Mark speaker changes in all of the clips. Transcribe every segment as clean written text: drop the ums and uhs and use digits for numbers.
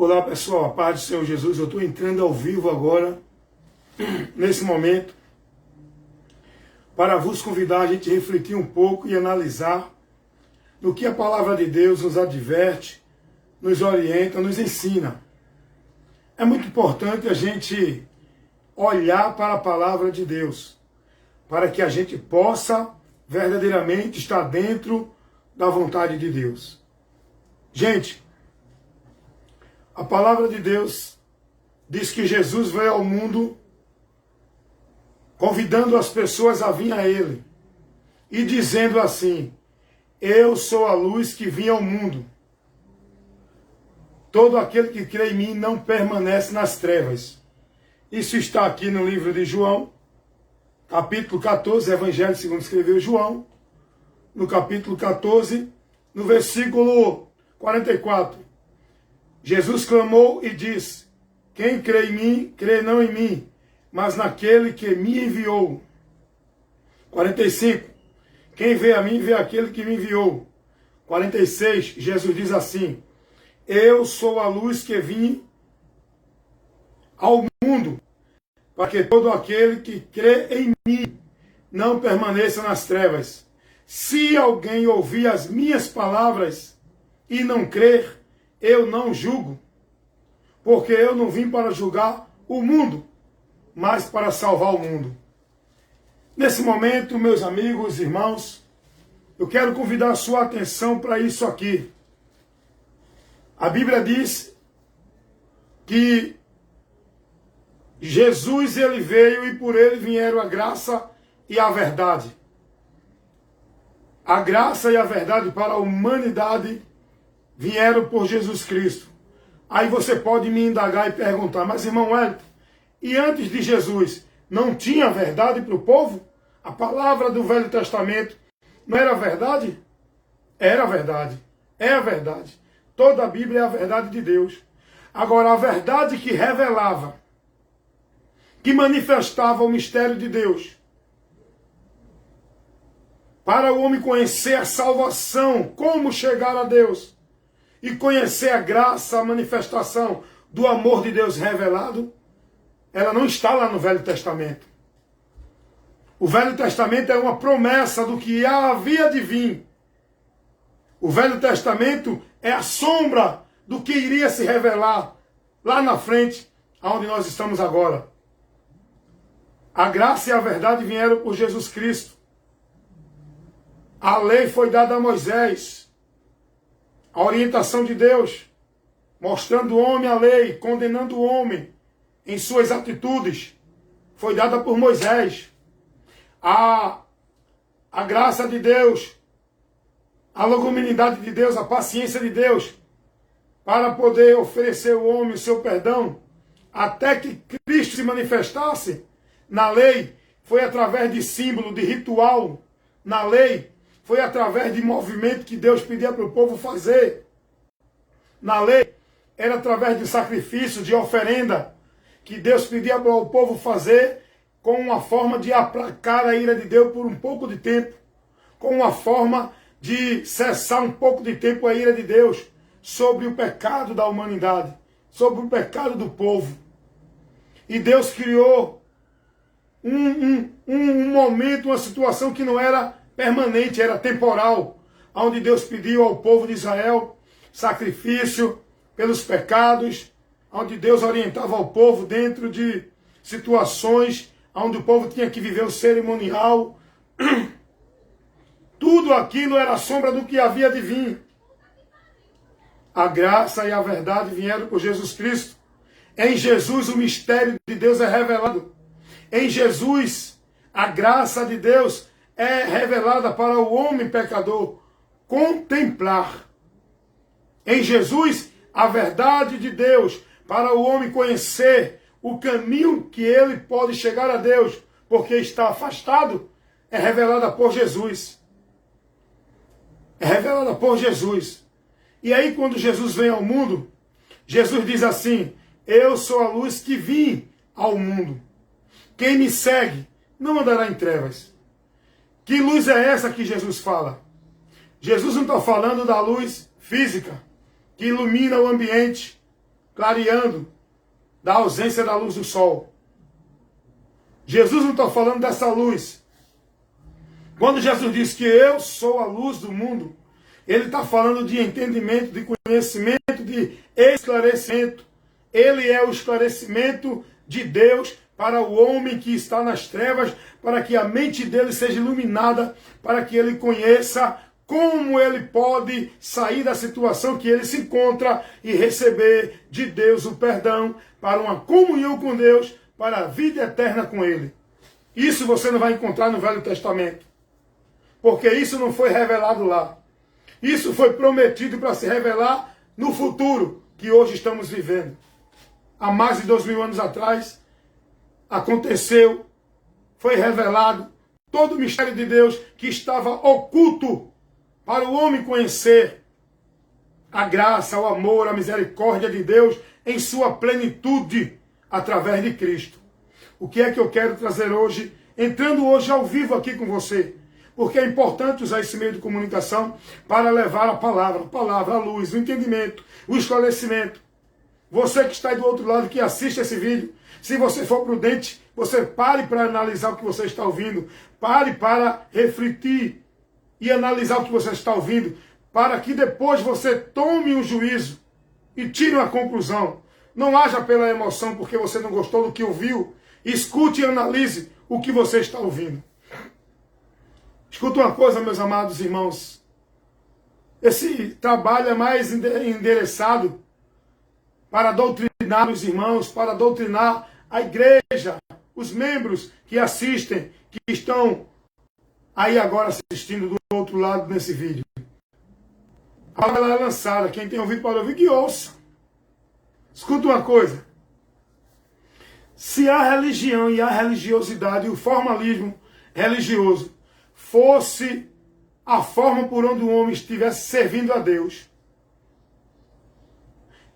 Speaker 1: Olá pessoal, a paz do Senhor Jesus. Eu estou entrando ao vivo agora, nesse momento, para vos convidar a gente refletir um pouco e analisar no que a palavra de Deus nos adverte, nos orienta, nos ensina. É muito importante a gente olhar para a palavra de Deus, para que a gente possa verdadeiramente estar dentro da vontade de Deus. Gente, a palavra de Deus diz que Jesus veio ao mundo convidando as pessoas a vir a Ele e dizendo assim: eu sou a luz que vim ao mundo. Todo aquele que crê em mim não permanece nas trevas. Isso está aqui no livro de João, capítulo 14, Evangelho segundo escreveu João, no capítulo 14, no versículo 44. Jesus clamou e disse: quem crê em mim, crê não em mim, mas naquele que me enviou. 45. Quem vê a mim, vê aquele que me enviou. 46. Jesus diz assim: eu sou a luz que vim ao mundo, para que todo aquele que crê em mim não permaneça nas trevas. Se alguém ouvir as minhas palavras e não crer, eu não julgo, porque eu não vim para julgar o mundo, mas para salvar o mundo. Nesse momento, meus amigos, irmãos, eu quero convidar a sua atenção para isso aqui. A Bíblia diz que Jesus ele veio e por ele vieram a graça e a verdade. A graça e a verdade para a humanidade vieram por Jesus Cristo. Aí você pode me indagar e perguntar: mas irmão Wellington, e antes de Jesus não tinha verdade para o povo? A palavra do Velho Testamento não era verdade? Era verdade. É a verdade. Toda a Bíblia é a verdade de Deus. Agora, a verdade que revelava, que manifestava o mistério de Deus, para o homem conhecer a salvação, como chegar a Deus, e conhecer a graça, a manifestação do amor de Deus revelado, ela não está lá no Velho Testamento. O Velho Testamento é uma promessa do que havia de vir. O Velho Testamento é a sombra do que iria se revelar lá na frente, aonde nós estamos agora. A graça e a verdade vieram por Jesus Cristo. A lei foi dada a Moisés. A orientação de Deus, mostrando o homem a lei, condenando o homem em suas atitudes, foi dada por Moisés. A graça de Deus, a longanimidade de Deus, a paciência de Deus, para poder oferecer ao homem o seu perdão, até que Cristo se manifestasse na lei, foi através de símbolo, de ritual, na lei, foi através de movimento que Deus pedia para o povo fazer. Na lei, era através de sacrifício, de oferenda, que Deus pedia para o povo fazer, com uma forma de aplacar a ira de Deus por um pouco de tempo, com uma forma de cessar um pouco de tempo a ira de Deus sobre o pecado da humanidade, sobre o pecado do povo. E Deus criou um momento, uma situação que não era permanente, era temporal, onde Deus pediu ao povo de Israel sacrifício pelos pecados, onde Deus orientava o povo dentro de situações onde o povo tinha que viver o cerimonial. Tudo aquilo era a sombra do que havia de vir. A graça e a verdade vieram por Jesus Cristo. Em Jesus o mistério de Deus é revelado. Em Jesus a graça de Deus é revelada para o homem pecador contemplar. Em Jesus, a verdade de Deus para o homem conhecer o caminho que ele pode chegar a Deus, porque está afastado, é revelada por Jesus. É revelada por Jesus. E aí quando Jesus vem ao mundo, Jesus diz assim: eu sou a luz que vim ao mundo. Quem me segue não andará em trevas. Que luz é essa que Jesus fala? Jesus não está falando da luz física, que ilumina o ambiente. clareando da ausência da luz do sol. Jesus não está falando dessa luz. Quando Jesus diz que eu sou a luz do mundo, ele está falando de entendimento, de conhecimento, de esclarecimento. Ele é o esclarecimento de Deus para o homem que está nas trevas, para que a mente dele seja iluminada, para que ele conheça como ele pode sair da situação que ele se encontra e receber de Deus o perdão para uma comunhão com Deus, para a vida eterna com ele. Isso você não vai encontrar no Velho Testamento, porque isso não foi revelado lá. Isso foi prometido para se revelar no futuro que hoje estamos vivendo. Há mais de 2000 anos atrás, aconteceu, foi revelado todo o mistério de Deus que estava oculto para o homem conhecer a graça, o amor, a misericórdia de Deus em sua plenitude através de Cristo. O que é que eu quero trazer hoje, entrando hoje ao vivo aqui com você? Porque é importante usar esse meio de comunicação para levar a palavra, a luz, o entendimento, o esclarecimento. Você que está aí do outro lado, que assiste esse vídeo, se você for prudente, você pare para analisar o que você está ouvindo, pare para refletir e analisar o que você está ouvindo, para que depois você tome um juízo e tire uma conclusão. Não haja pela emoção porque você não gostou do que ouviu. Escute e analise o que você está ouvindo. Escuta uma coisa, meus amados irmãos. Esse trabalho é mais endereçado para doutrinar os irmãos, para doutrinar a igreja, os membros que assistem, que estão aí agora assistindo do outro lado nesse vídeo. A palavra é lançada. Quem tem ouvido para ouvir, que ouça. Escuta uma coisa. Se a religião e a religiosidade e o formalismo religioso fosse a forma por onde o homem estivesse servindo a Deus,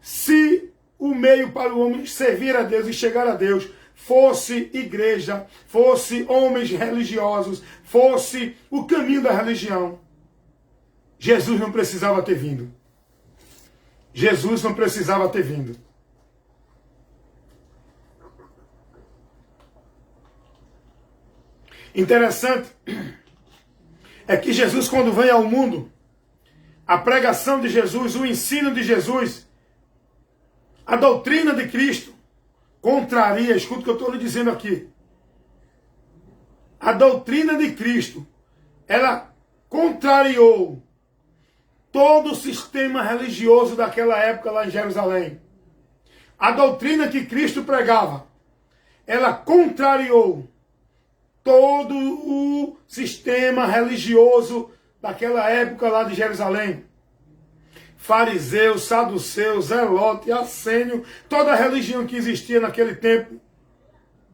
Speaker 1: se o meio para o homem servir a Deus e chegar a Deus fosse igreja, fosse homens religiosos, fosse o caminho da religião, Jesus não precisava ter vindo. Jesus não precisava ter vindo. Interessante é que Jesus, quando vem ao mundo, a pregação de Jesus, o ensino de Jesus, a doutrina de Cristo, contraria, escuta o que eu estou lhe dizendo aqui. A doutrina de Cristo, ela contrariou todo o sistema religioso daquela época lá em Jerusalém. A doutrina que Cristo pregava, ela contrariou todo o sistema religioso daquela época lá de Jerusalém. Fariseus, saduceus, zelote, assênio, toda a religião que existia naquele tempo,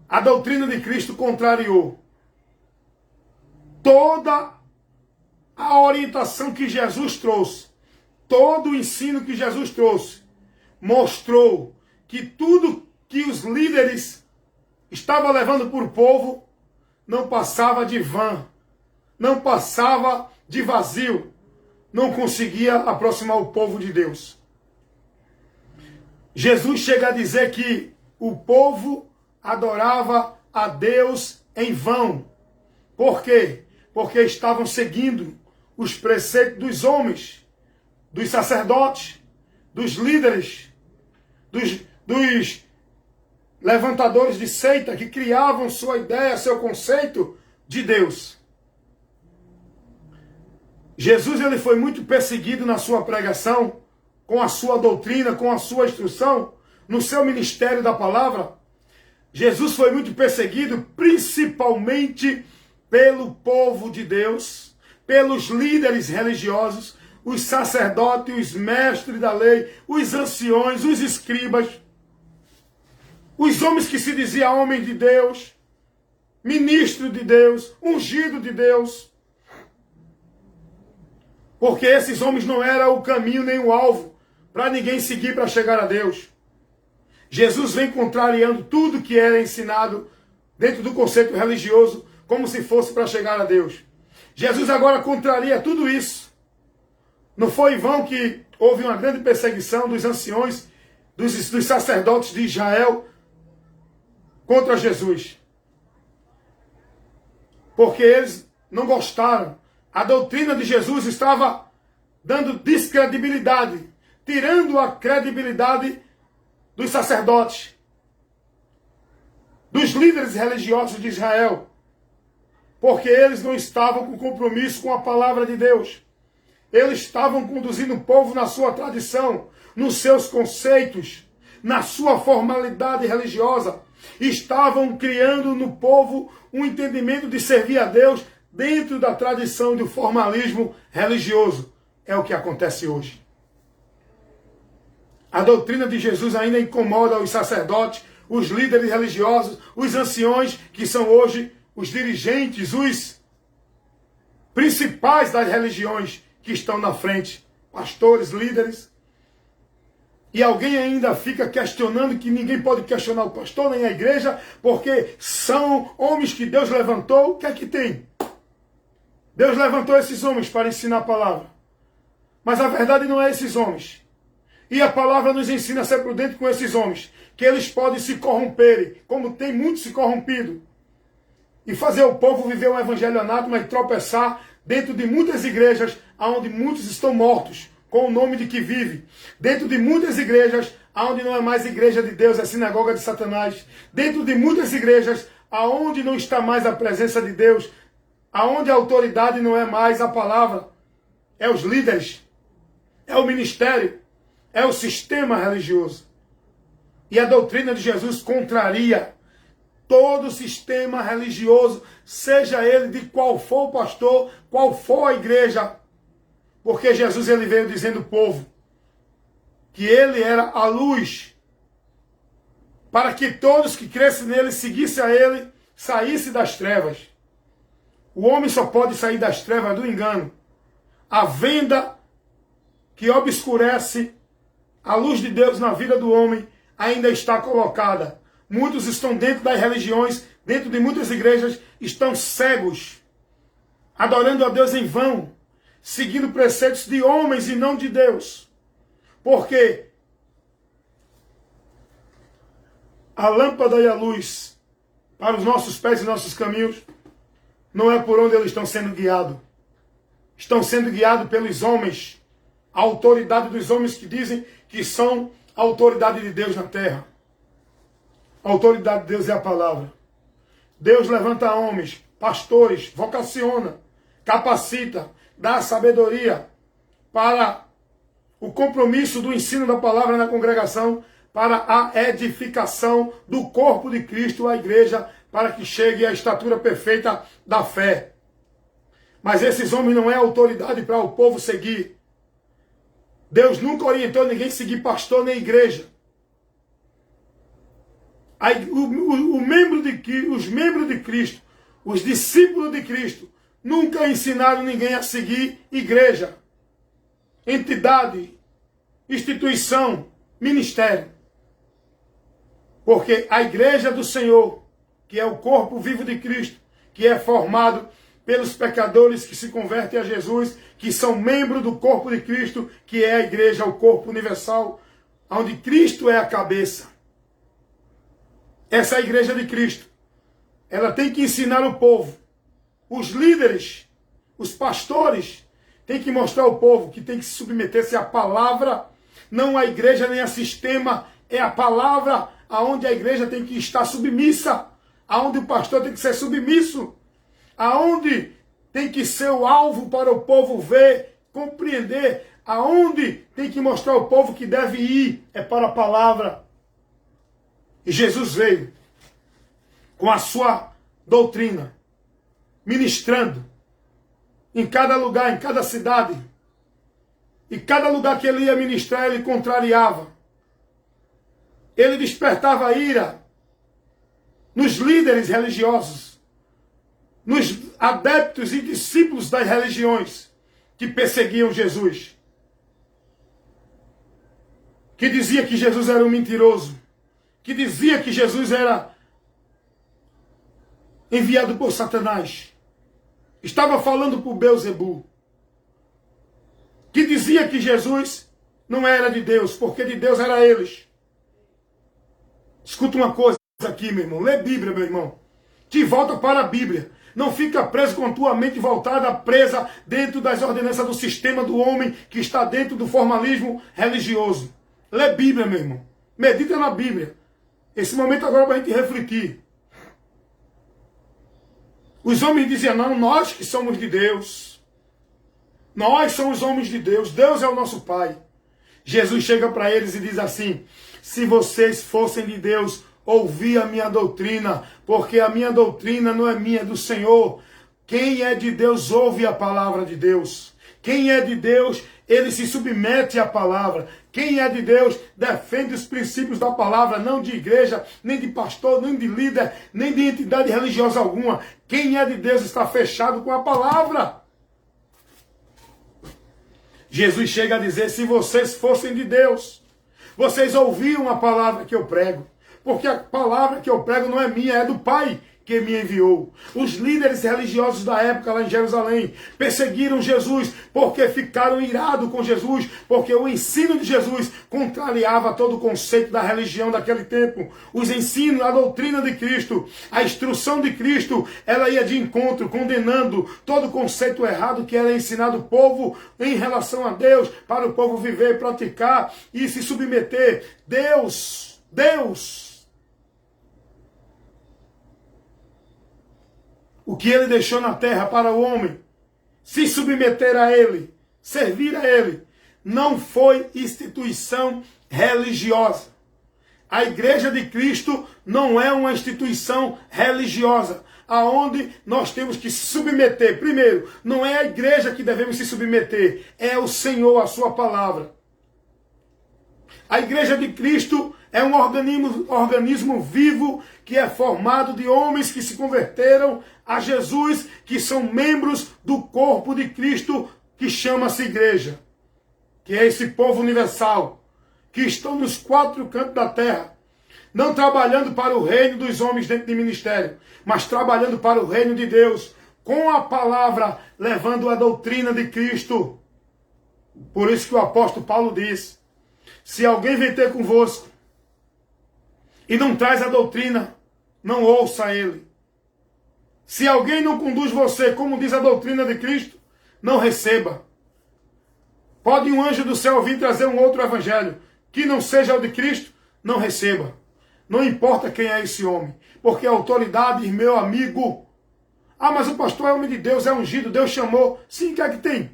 Speaker 1: a doutrina de Cristo contrariou. Toda a orientação que Jesus trouxe, todo o ensino que Jesus trouxe, mostrou que tudo que os líderes estavam levando para o povo não passava de vã, não passava de vazio, não conseguia aproximar o povo de Deus. Jesus chega a dizer que o povo adorava a Deus em vão. Por quê? Porque estavam seguindo os preceitos dos homens, dos sacerdotes, dos líderes, dos levantadores de seita que criavam sua ideia, seu conceito de Deus. Jesus ele foi muito perseguido na sua pregação, com a sua doutrina, com a sua instrução, no seu ministério da palavra. Jesus foi muito perseguido principalmente pelo povo de Deus, pelos líderes religiosos, os sacerdotes, os mestres da lei, os anciões, os escribas, os homens que se diziam homens de Deus, ministro de Deus, ungido de Deus. Porque esses homens não eram o caminho nem o alvo para ninguém seguir para chegar a Deus. Jesus vem contrariando tudo que era ensinado dentro do conceito religioso, como se fosse para chegar a Deus. Jesus agora contraria tudo isso. Não foi em vão que houve uma grande perseguição dos anciões dos sacerdotes de Israel contra Jesus. Porque eles não gostaram. A doutrina de Jesus estava dando descredibilidade, tirando a credibilidade dos sacerdotes, dos líderes religiosos de Israel, porque eles não estavam com compromisso com a palavra de Deus. Eles estavam conduzindo o povo na sua tradição, nos seus conceitos, na sua formalidade religiosa. Estavam criando no povo um entendimento de servir a Deus dentro da tradição do formalismo religioso. É o que acontece hoje. A doutrina de Jesus ainda incomoda os sacerdotes, os líderes religiosos, os anciões, que são hoje os dirigentes, os principais das religiões que estão na frente, pastores, líderes. E alguém ainda fica questionando que ninguém pode questionar o pastor nem a igreja, porque são homens que Deus levantou. O que é que tem? Deus levantou esses homens para ensinar a palavra. Mas a verdade não é esses homens. E a palavra nos ensina a ser prudente com esses homens, que eles podem se corromperem, como tem muitos se corrompido, e fazer o povo viver um evangelho anátema e tropeçar dentro de muitas igrejas, onde muitos estão mortos, com o nome de que vive. Dentro de muitas igrejas, onde não é mais igreja de Deus, é sinagoga de Satanás. Dentro de muitas igrejas, onde não está mais a presença de Deus, onde a autoridade não é mais a palavra, é os líderes, é o ministério, é o sistema religioso. E a doutrina de Jesus contraria todo o sistema religioso, seja ele de qual for o pastor, qual for a igreja. Porque Jesus ele veio dizendo ao povo que ele era a luz, para que todos que crescem nele, seguissem a ele, saíssem das trevas. O homem só pode sair das trevas do engano. A venda que obscurece a luz de Deus na vida do homem ainda está colocada. Muitos estão dentro das religiões, dentro de muitas igrejas, estão cegos, adorando a Deus em vão, seguindo preceitos de homens e não de Deus. Porque a lâmpada e a luz para os nossos pés e nossos caminhos não é por onde eles estão sendo guiados. Estão sendo guiados pelos homens, a autoridade dos homens que dizem que são a autoridade de Deus na terra. A autoridade de Deus é a palavra. Deus levanta homens, pastores, vocaciona, capacita, dá sabedoria para o compromisso do ensino da palavra na congregação, para a edificação do corpo de Cristo, a igreja, para que chegue à estatura perfeita da fé. Mas esses homens não é autoridade para o povo seguir. Deus nunca orientou ninguém a seguir pastor nem igreja. Os membros de Cristo, os discípulos de Cristo, nunca ensinaram ninguém a seguir igreja, entidade, instituição, ministério. Porque a igreja do Senhor, que é o corpo vivo de Cristo, que é formado pelos pecadores que se convertem a Jesus, que são membros do corpo de Cristo, que é a igreja, o corpo universal, onde Cristo é a cabeça. Essa é a igreja de Cristo. Ela tem que ensinar o povo. Os líderes, os pastores, têm que mostrar ao povo que tem que se submeter-se à palavra, não à igreja nem a sistema, é a palavra aonde a igreja tem que estar submissa, aonde o pastor tem que ser submisso, aonde tem que ser o alvo para o povo ver, compreender, aonde tem que mostrar ao povo que deve ir, é para a palavra. E Jesus veio com a sua doutrina, ministrando em cada lugar, em cada cidade. E cada lugar que ele ia ministrar, ele contrariava. Ele despertava ira nos líderes religiosos, nos adeptos e discípulos das religiões que perseguiam Jesus, que dizia que Jesus era um mentiroso, que dizia que Jesus era enviado por Satanás, estava falando por Belzebu, que dizia que Jesus não era de Deus, porque de Deus era eles. Escuta uma coisa aqui, meu irmão. Lê Bíblia, meu irmão. Te volta para a Bíblia. Não fica preso com a tua mente voltada, presa dentro das ordenanças do sistema do homem que está dentro do formalismo religioso. Lê Bíblia, meu irmão. Medita na Bíblia. Esse momento agora é para a gente refletir. Os homens diziam, não, nós que somos de Deus. Nós somos homens de Deus. Deus é o nosso Pai. Jesus chega para eles e diz assim, se vocês fossem de Deus, ouvi a minha doutrina, porque a minha doutrina não é minha, é do Senhor. Quem é de Deus ouve a palavra de Deus. Quem é de Deus, ele se submete à palavra. Quem é de Deus defende os princípios da palavra, não de igreja, nem de pastor, nem de líder, nem de entidade religiosa alguma. Quem é de Deus está fechado com a palavra. Jesus chega a dizer, se vocês fossem de Deus, vocês ouviam a palavra que eu prego. Porque a palavra que eu prego não é minha, é do Pai que me enviou. Os líderes religiosos da época lá em Jerusalém perseguiram Jesus porque ficaram irados com Jesus, porque o ensino de Jesus contrariava todo o conceito da religião daquele tempo. Os ensinos, a doutrina de Cristo, a instrução de Cristo, ela ia de encontro, condenando todo o conceito errado que era ensinado ao povo em relação a Deus, para o povo viver, praticar e se submeter. Deus, o que ele deixou na terra para o homem, se submeter a ele, servir a ele, não foi instituição religiosa. A Igreja de Cristo não é uma instituição religiosa, aonde nós temos que se submeter. Primeiro, não é a igreja que devemos se submeter, é o Senhor, a sua palavra. A Igreja de Cristo é um organismo vivo que é formado de homens que se converteram a Jesus, que são membros do corpo de Cristo, que chama-se igreja, que é esse povo universal, que estão nos quatro cantos da terra, não trabalhando para o reino dos homens dentro de ministério, mas trabalhando para o reino de Deus, com a palavra, levando a doutrina de Cristo. Por isso que o apóstolo Paulo diz, se alguém vem ter convosco e não traz a doutrina, não ouça ele. Se alguém não conduz você, como diz a doutrina de Cristo, não receba. Pode um anjo do céu vir trazer um outro evangelho que não seja o de Cristo, não receba. Não importa quem é esse homem, porque a autoridade, meu amigo. Ah, mas o pastor é homem de Deus, é ungido, Deus chamou. Sim, o que é que tem?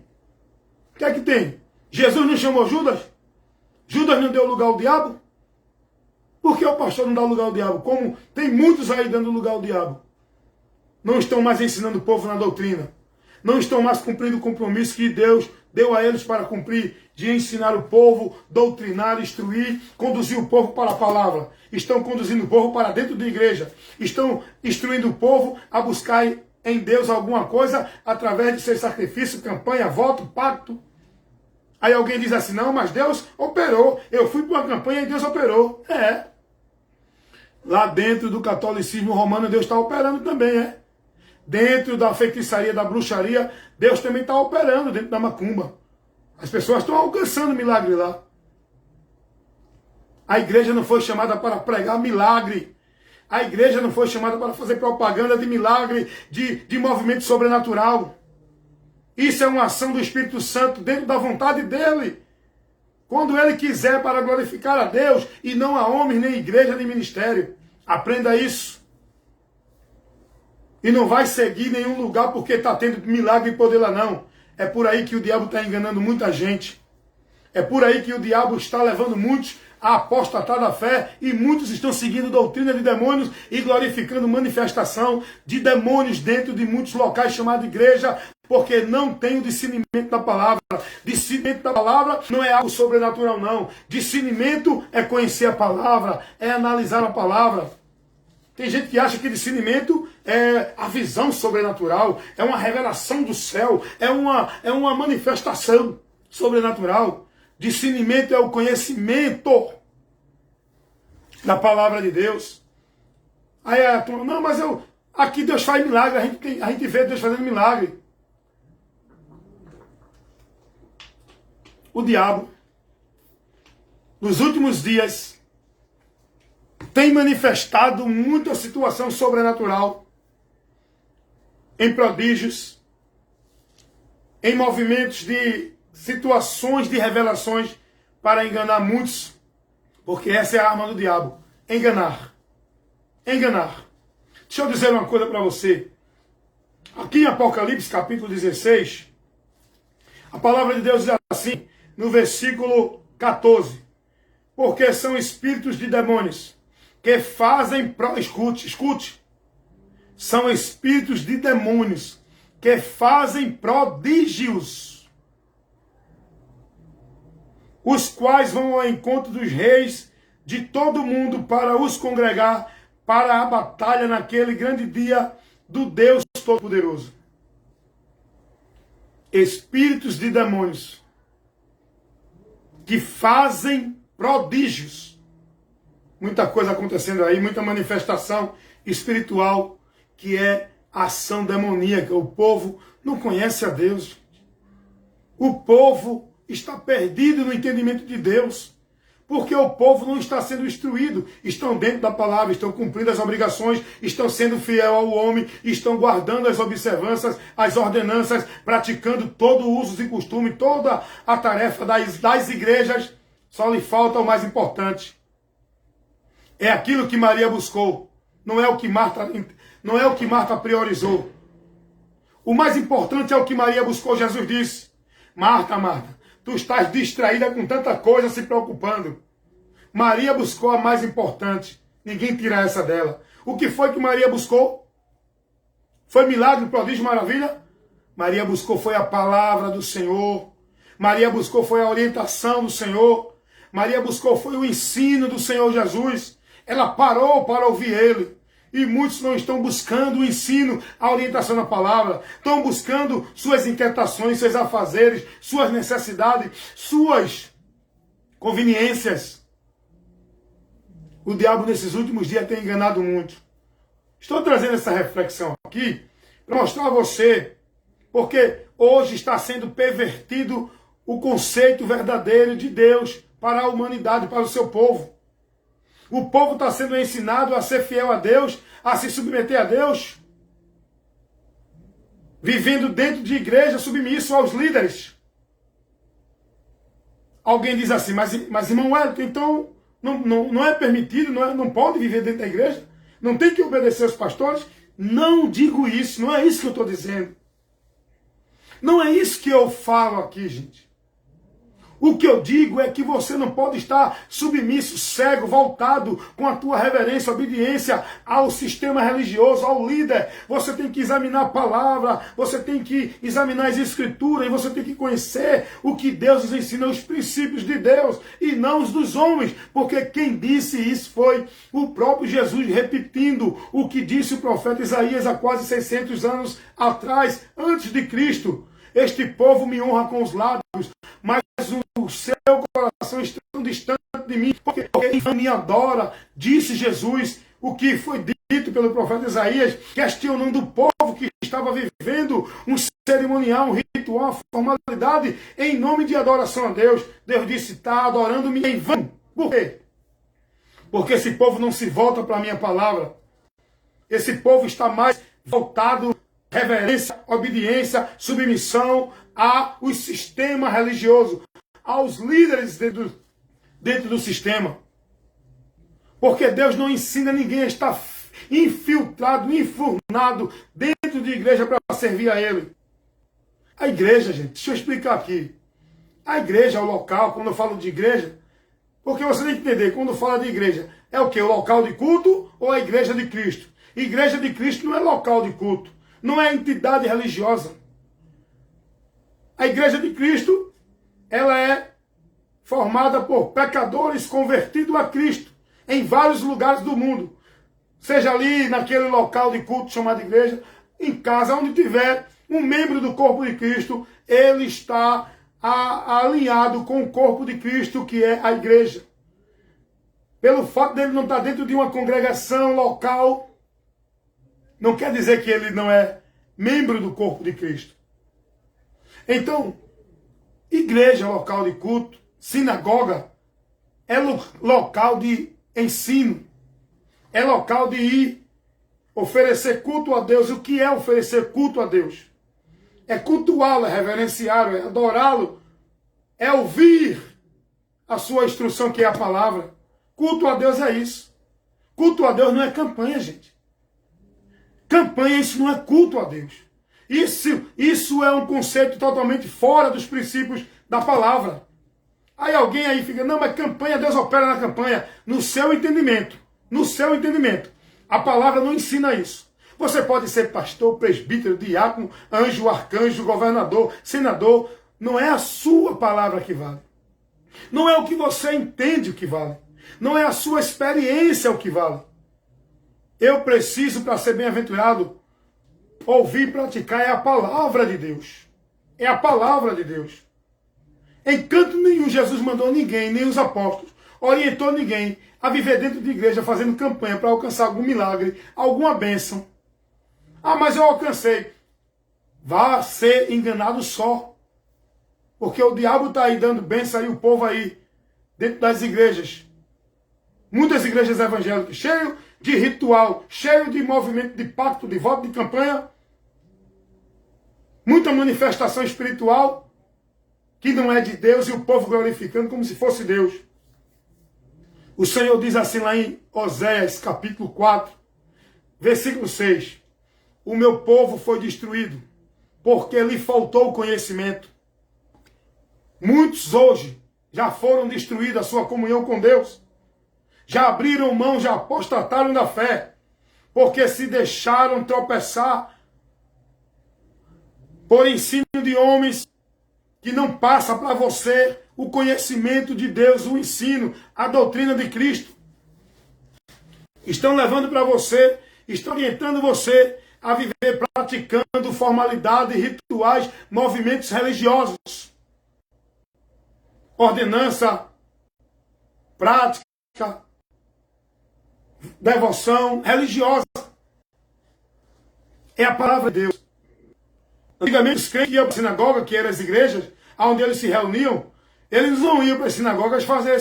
Speaker 1: O que é que tem? Jesus não chamou Judas? Judas não deu lugar ao diabo? Por que o pastor não dá lugar ao diabo? Como tem muitos aí dando lugar ao diabo. Não estão mais ensinando o povo na doutrina. Não estão mais cumprindo o compromisso que Deus deu a eles para cumprir, de ensinar o povo, doutrinar, instruir, conduzir o povo para a palavra. Estão conduzindo o povo para dentro da igreja. Estão instruindo o povo a buscar em Deus alguma coisa através de seu sacrifício, campanha, voto, pacto. Aí alguém diz assim, não, mas Deus operou. Eu fui para uma campanha e Deus operou. É. Lá dentro do catolicismo romano, Deus está operando também, é. Dentro da feitiçaria, da bruxaria, Deus também está operando dentro da macumba. As pessoas estão alcançando milagre lá. A igreja não foi chamada para pregar milagre. A igreja não foi chamada para fazer propaganda de milagre, de movimento sobrenatural. Isso é uma ação do Espírito Santo dentro da vontade dele. Quando ele quiser para glorificar a Deus e não a homens, nem igreja, nem ministério. Aprenda isso. E não vai seguir nenhum lugar porque está tendo milagre e poder lá não. É por aí que o diabo está enganando muita gente. É por aí que o diabo está levando muitos a apostatar da fé e muitos estão seguindo doutrina de demônios e glorificando manifestação de demônios dentro de muitos locais chamados igreja, porque não tem o discernimento da palavra. Discernimento da palavra não é algo sobrenatural, não. Discernimento é conhecer a palavra, é analisar a palavra. Tem gente que acha que discernimento é a visão sobrenatural, é uma revelação do céu, é uma manifestação sobrenatural. Discernimento é o conhecimento da palavra de Deus. Aí a turma, não, mas aqui Deus faz milagre, a gente vê Deus fazendo milagre. O diabo, nos últimos dias, tem manifestado muita situação sobrenatural, em prodígios, em movimentos de situações de revelações para enganar muitos, porque essa é a arma do diabo, enganar. Enganar. Deixa eu dizer uma coisa para você. Aqui em Apocalipse capítulo 16, a palavra de Deus diz assim, no versículo 14, porque são espíritos de demônios que fazem, escute, são espíritos de demônios que fazem prodígios, os quais vão ao encontro dos reis de todo mundo para os congregar para a batalha naquele grande dia do Deus Todo-Poderoso. Espíritos de demônios que fazem prodígios. Muita coisa acontecendo aí, muita manifestação espiritual que é ação demoníaca. O povo não conhece a Deus. O povo está perdido no entendimento de Deus. Porque o povo não está sendo instruído. Estão dentro da palavra, estão cumprindo as obrigações, estão sendo fiel ao homem, estão guardando as observâncias, as ordenanças, praticando todo o uso e costume, toda a tarefa das igrejas. Só lhe falta o mais importante. É aquilo que Maria buscou. Não é o que Marta priorizou. O mais importante é o que Maria buscou. Jesus disse: Marta, Marta, tu estás distraída com tanta coisa, se preocupando. Maria buscou a mais importante. Ninguém tira essa dela. O que foi que Maria buscou? Foi milagre, prodígio, maravilha? Maria buscou foi a palavra do Senhor. Maria buscou foi a orientação do Senhor. Maria buscou foi o ensino do Senhor Jesus. Ela parou para ouvir Ele. E muitos não estão buscando o ensino, a orientação da palavra. Estão buscando suas inquietações, seus afazeres, suas necessidades, suas conveniências. O diabo nesses últimos dias tem enganado muito. Estou trazendo essa reflexão aqui para mostrar a você, porque hoje está sendo pervertido o conceito verdadeiro de Deus para a humanidade, para o seu povo. O povo está sendo ensinado a ser fiel a Deus, a se submeter a Deus, vivendo dentro de igreja submisso aos líderes. Alguém diz assim, mas irmão Wellington, então não é permitido, não pode viver dentro da igreja? Não tem que obedecer aos pastores? Não digo isso, não é isso que eu estou dizendo. Não é isso que eu falo aqui, gente. O que eu digo é que você não pode estar submisso, cego, voltado com a tua reverência, obediência ao sistema religioso, ao líder. Você tem que examinar a palavra, você tem que examinar as escrituras, e você tem que conhecer o que Deus nos ensina, os princípios de Deus, e não os dos homens. Porque quem disse isso foi o próprio Jesus, repetindo o que disse o profeta Isaías há quase 600 anos atrás, antes de Cristo. Este povo me honra com os lábios, mas o seu coração está tão distante de mim, porque ele me adora, disse Jesus, o que foi dito pelo profeta Isaías, questionando o povo que estava vivendo um cerimonial, um ritual, uma formalidade, em nome de adoração a Deus. Deus disse, está adorando-me em vão. Por quê? Porque esse povo não se volta para a minha palavra. Esse povo está mais voltado reverência, obediência, submissão ao sistema religioso, aos líderes dentro do sistema. Porque Deus não ensina ninguém a estar infiltrado, enfurnado dentro de igreja para servir a Ele. A igreja, gente, deixa eu explicar aqui. A igreja é o local, quando eu falo de igreja, porque você tem que entender, quando fala de igreja, é o quê? O local de culto ou a igreja de Cristo? Igreja de Cristo não é local de culto. Não é entidade religiosa. A igreja de Cristo, ela é formada por pecadores convertidos a Cristo, em vários lugares do mundo. Seja ali naquele local de culto chamado igreja, em casa, onde tiver um membro do corpo de Cristo, ele está alinhado com o corpo de Cristo, que é a igreja. Pelo fato dele não estar dentro de uma congregação local, não quer dizer que ele não é membro do corpo de Cristo. Então, igreja, local de culto, sinagoga, é local de ensino, É local de ir oferecer culto a Deus. O que é oferecer culto a Deus? É cultuá-lo, é reverenciá-lo, é adorá-lo, é ouvir a sua instrução, que é a palavra. Culto a Deus é isso. Culto a Deus não é campanha, gente. Campanha, isso não é culto a Deus. Isso é um conceito totalmente fora dos princípios da palavra. Aí alguém aí fica, não, mas campanha, Deus opera na campanha. No seu entendimento. No seu entendimento. A palavra não ensina isso. Você pode ser pastor, presbítero, diácono, anjo, arcanjo, governador, senador. Não é a sua palavra que vale. Não é o que você entende o que vale. Não é a sua experiência o que vale. Eu preciso, para ser bem-aventurado, ouvir e praticar é a palavra de Deus. É a palavra de Deus. Em canto nenhum Jesus mandou ninguém, nem os apóstolos, orientou ninguém a viver dentro de igreja fazendo campanha para alcançar algum milagre, alguma bênção. Ah, mas eu alcancei. Vá ser enganado só. Porque o diabo está aí dando bênção aí, o povo aí, dentro das igrejas. Muitas igrejas evangélicas, cheio de ritual, cheio de movimento de pacto, de voto, de campanha. Muita manifestação espiritual que não é de Deus e o povo glorificando como se fosse Deus. O Senhor diz assim lá em Oséias, capítulo 4, versículo 6. O meu povo foi destruído porque lhe faltou o conhecimento. Muitos hoje já foram destruídos a sua comunhão com Deus. Já abriram mão, já apostataram da fé, porque se deixaram tropeçar por ensino de homens que não passa para você o conhecimento de Deus, o ensino, a doutrina de Cristo. Estão levando para você, estão orientando você a viver praticando formalidades, rituais, movimentos religiosos. Ordenança, prática, devoção religiosa. É a palavra de Deus. Antigamente os crentes iam para a sinagoga, que eram as igrejas, onde eles se reuniam, eles não iam para as sinagogas fazer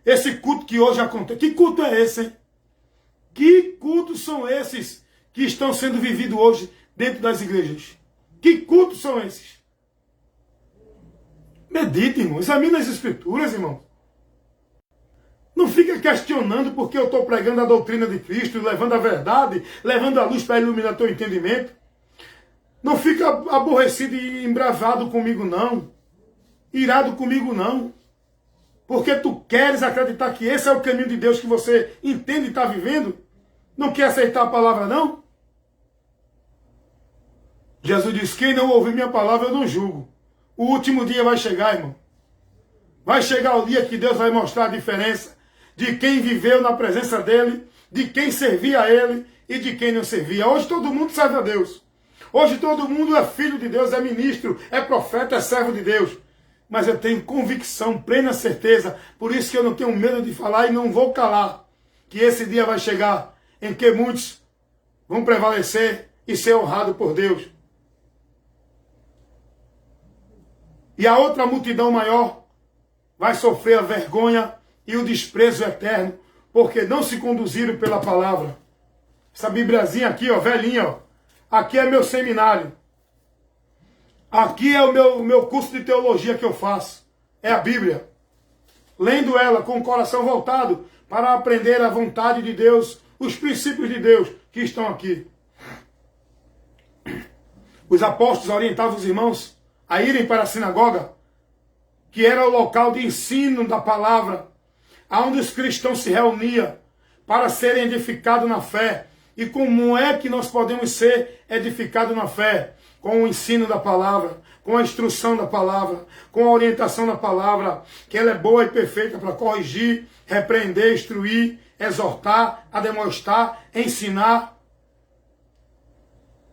Speaker 1: esse culto que hoje acontece. Que culto é esse, hein? Que cultos são esses que estão sendo vividos hoje dentro das igrejas? Que cultos são esses? Medite, irmão. Examine as escrituras, irmão. Não fica questionando porque eu estou pregando a doutrina de Cristo, levando a verdade, levando a luz para iluminar teu entendimento. Não fica aborrecido e embravado comigo, não. Irado comigo, não. Porque tu queres acreditar que esse é o caminho de Deus que você entende e está vivendo? Não quer aceitar a palavra, não? Jesus disse, quem não ouvir minha palavra, eu não julgo. O último dia vai chegar, irmão. Vai chegar o dia que Deus vai mostrar a diferença de quem viveu na presença dele, de quem servia a ele e de quem não servia. Hoje todo mundo serve a Deus. Hoje todo mundo é filho de Deus, é ministro, é profeta, é servo de Deus. Mas eu tenho convicção, plena certeza, por isso que eu não tenho medo de falar e não vou calar, que esse dia vai chegar em que muitos vão prevalecer e ser honrados por Deus. E a outra multidão maior vai sofrer a vergonha e o desprezo eterno, porque não se conduziram pela palavra. Essa Bibliazinha aqui, ó, velhinha, ó. Aqui é meu seminário. Aqui é o meu curso de teologia que eu faço. É a Bíblia. Lendo ela com o coração voltado para aprender a vontade de Deus, os princípios de Deus que estão aqui. Os apóstolos orientavam os irmãos a irem para a sinagoga, que era o local de ensino da palavra, onde os cristãos se reuniam para serem edificados na fé. E como é que nós podemos ser edificados na fé? Com o ensino da palavra, com a instrução da palavra, com a orientação da palavra, que ela é boa e perfeita para corrigir, repreender, instruir, exortar, ademoestar, ensinar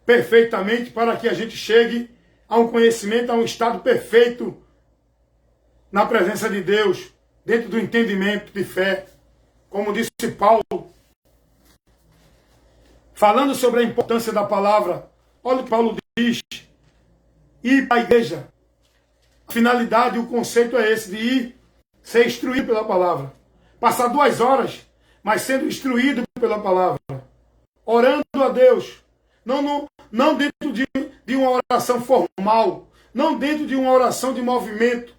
Speaker 1: perfeitamente para que a gente chegue a um conhecimento, a um estado perfeito na presença de Deus, dentro do entendimento de fé. Como disse Paulo, falando sobre a importância da palavra, olha o que Paulo diz, ir para a igreja. A finalidade, o conceito é esse, de ir ser instruído pela palavra. Passar 2 horas mas sendo instruído pela palavra, orando a Deus, não dentro de uma oração formal, não dentro de uma oração de movimento,